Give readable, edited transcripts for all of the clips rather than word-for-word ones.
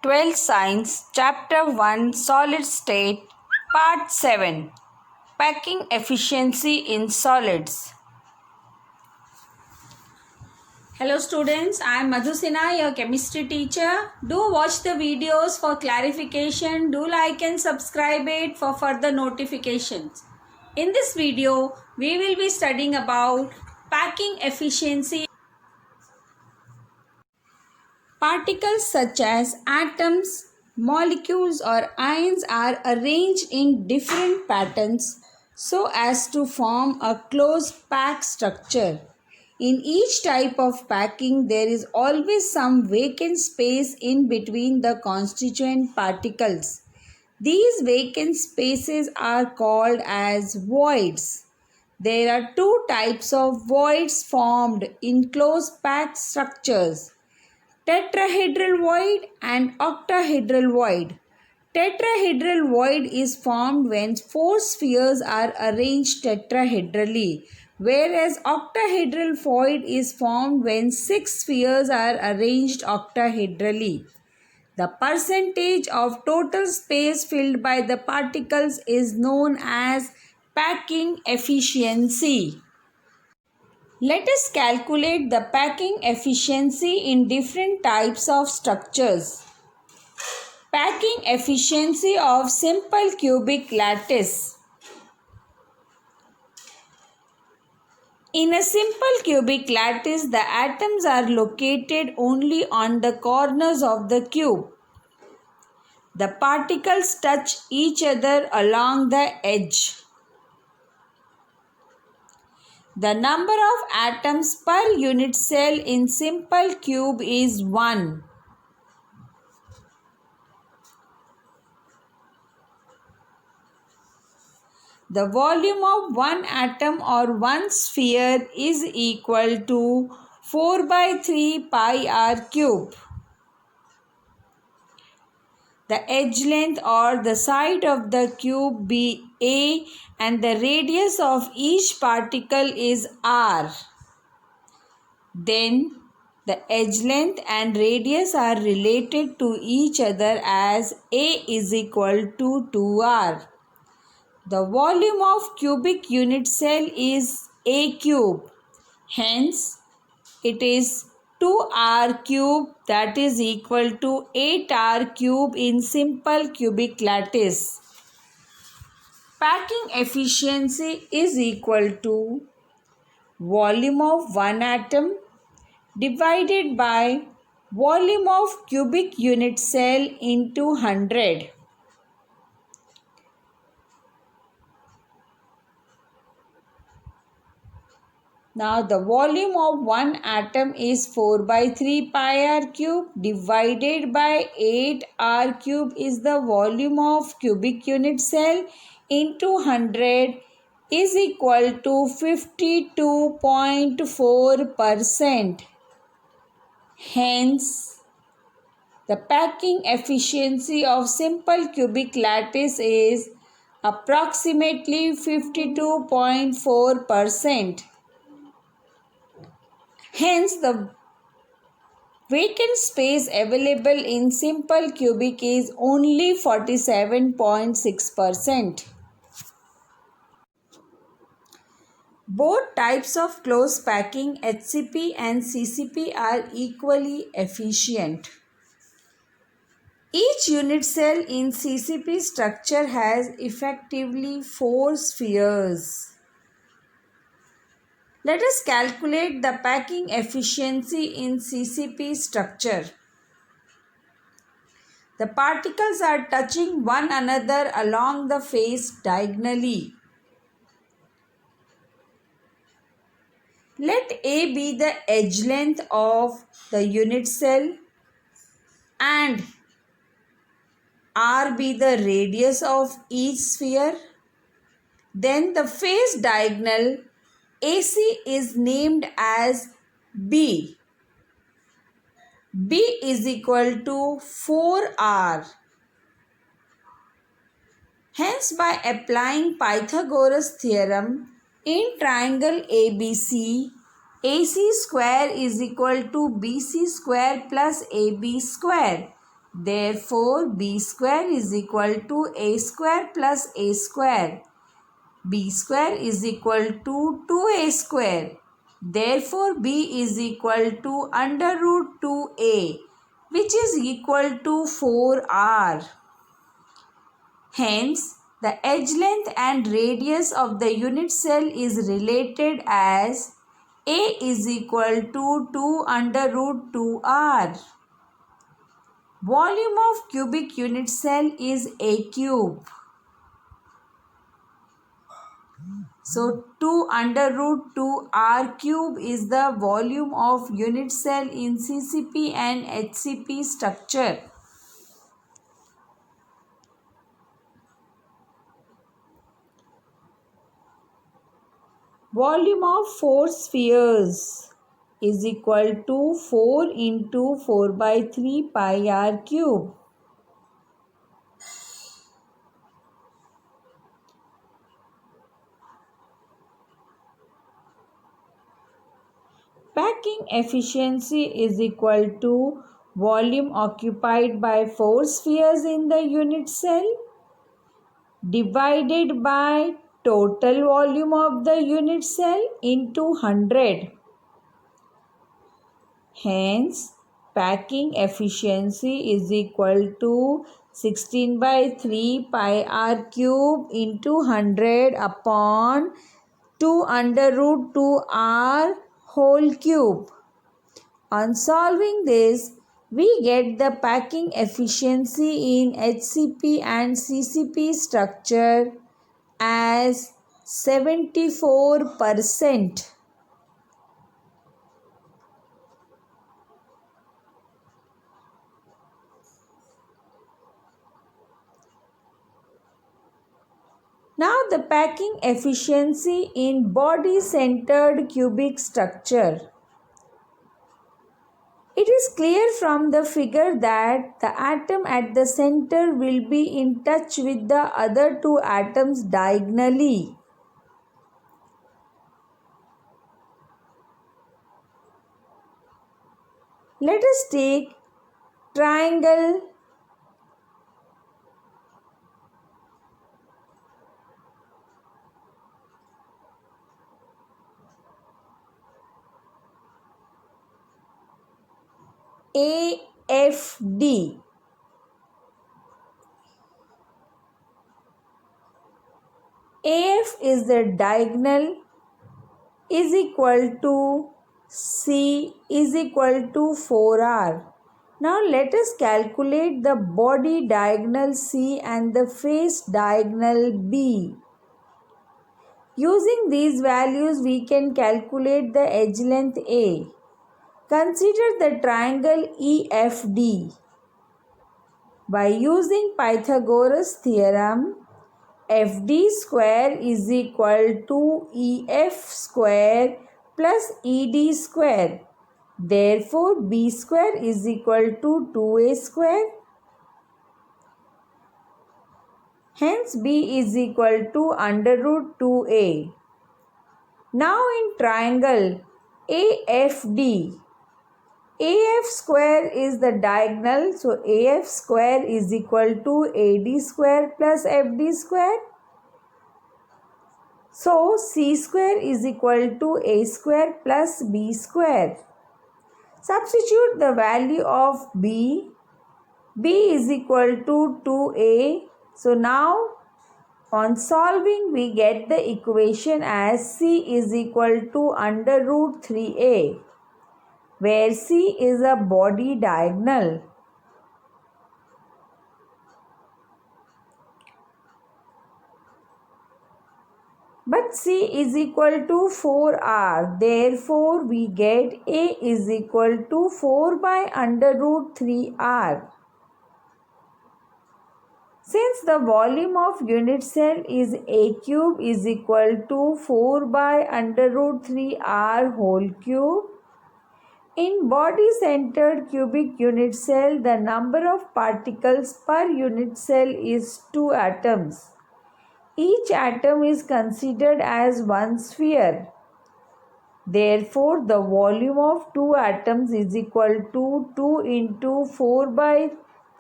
12 Science, Chapter 1, Solid State, Part 7, Packing Efficiency in Solids. Hello students, I am Madhu Sinha, your chemistry teacher. Do watch the videos for clarification. Do like and subscribe it for further notifications. In this video, we will be studying about packing efficiency. Particles such as atoms, molecules or ions are arranged in different patterns so as to form a closed packed structure. In each type of packing, there is always some vacant space in between the constituent particles. These vacant spaces are called as voids. There are two types of voids formed in closed packed structures: tetrahedral void and octahedral void. Tetrahedral void is formed when four spheres are arranged tetrahedrally, whereas octahedral void is formed when six spheres are arranged octahedrally. The percentage of total space filled by the particles is known as packing efficiency. Let us calculate the packing efficiency in different types of structures. Packing efficiency of simple cubic lattice. In a simple cubic lattice, the atoms are located only on the corners of the cube. The particles touch each other along the edge. The number of atoms per unit cell in simple cube is 1. The volume of one atom or one sphere is equal to 4 by 3 pi r cube. The edge length or the side of the cube be A and the radius of each particle is r. Then the edge length and radius are related to each other as A is equal to 2r. The volume of cubic unit cell is A cube. Hence, it is 2r cube, that is equal to 8r cube in simple cubic lattice. Packing efficiency is equal to volume of one atom divided by volume of cubic unit cell into 100. Now the volume of one atom is 4 by 3 pi r cube divided by 8 r cube is the volume of cubic unit cell into 100 is equal to 52.4%. Hence, the packing efficiency of simple cubic lattice is approximately 52.4%. Hence, the vacant space available in simple cubic is only 47.6%. Both types of close packing, HCP and CCP, are equally efficient. Each unit cell in CCP structure has effectively 4 spheres. Let us calculate the packing efficiency in CCP structure. The particles are touching one another along the face diagonally. Let A be the edge length of the unit cell and R be the radius of each sphere. Then the face diagonal AC is named as B. B is equal to 4R. Hence, by applying Pythagoras theorem in triangle ABC, AC square is equal to BC square plus AB square. Therefore, b square is equal to a square plus a square. B square is equal to 2a square. Therefore, b is equal to under root 2a, which is equal to 4r. Hence, the edge length and radius of the unit cell is related as a is equal to 2 under root 2r. Volume of cubic unit cell is a cube. So 2 under root 2 r cube is the volume of unit cell in CCP and HCP structure. Volume of 4 spheres is equal to 4 into 4 by 3 pi r cube. Packing efficiency is equal to volume occupied by 4 spheres in the unit cell divided by total volume of the unit cell into 100. Hence, packing efficiency is equal to 16 by 3 pi r cube into 100 upon 2 under root 2 r whole cube. On solving this, we get the packing efficiency in HCP and CCP structure as 74%. Now the packing efficiency in body-centered cubic structure. It is clear from the figure that the atom at the center will be in touch with the other two atoms diagonally. Let us take triangle AFD. AF is the diagonal is equal to C is equal to 4R. Now let us calculate the body diagonal C and the face diagonal B. Using these values, we can calculate the edge length A. Consider the triangle EFD. By using Pythagoras theorem, FD square is equal to EF square plus ED square. Therefore, B square is equal to 2A square. Hence, B is equal to under root 2A. Now, in triangle AFD, AF square is the diagonal. So, AF square is equal to AD square plus FD square. So, C square is equal to A square plus B square. Substitute the value of B. B is equal to 2A. So, now on solving, we get the equation as C is equal to under root 3A, where C is a body diagonal. But C is equal to 4R. Therefore, we get A is equal to 4 by under root 3R. Since the volume of unit cell is A cube is equal to 4 by under root 3R whole cube, in body-centered cubic unit cell, the number of particles per unit cell is 2 atoms. Each atom is considered as one sphere. Therefore, the volume of 2 atoms is equal to 2 into 4 by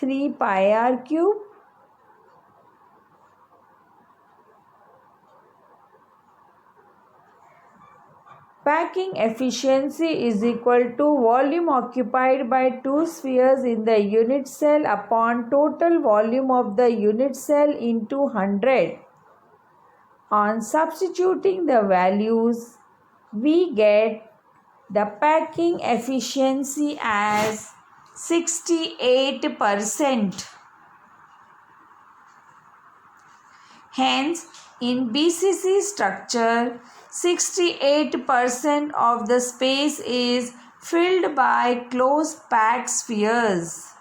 3 pi r cube. Packing efficiency is equal to volume occupied by two spheres in the unit cell upon total volume of the unit cell into 100. On substituting the values, we get the packing efficiency as 68%. Hence, in BCC structure, 68% of the space is filled by close packed spheres.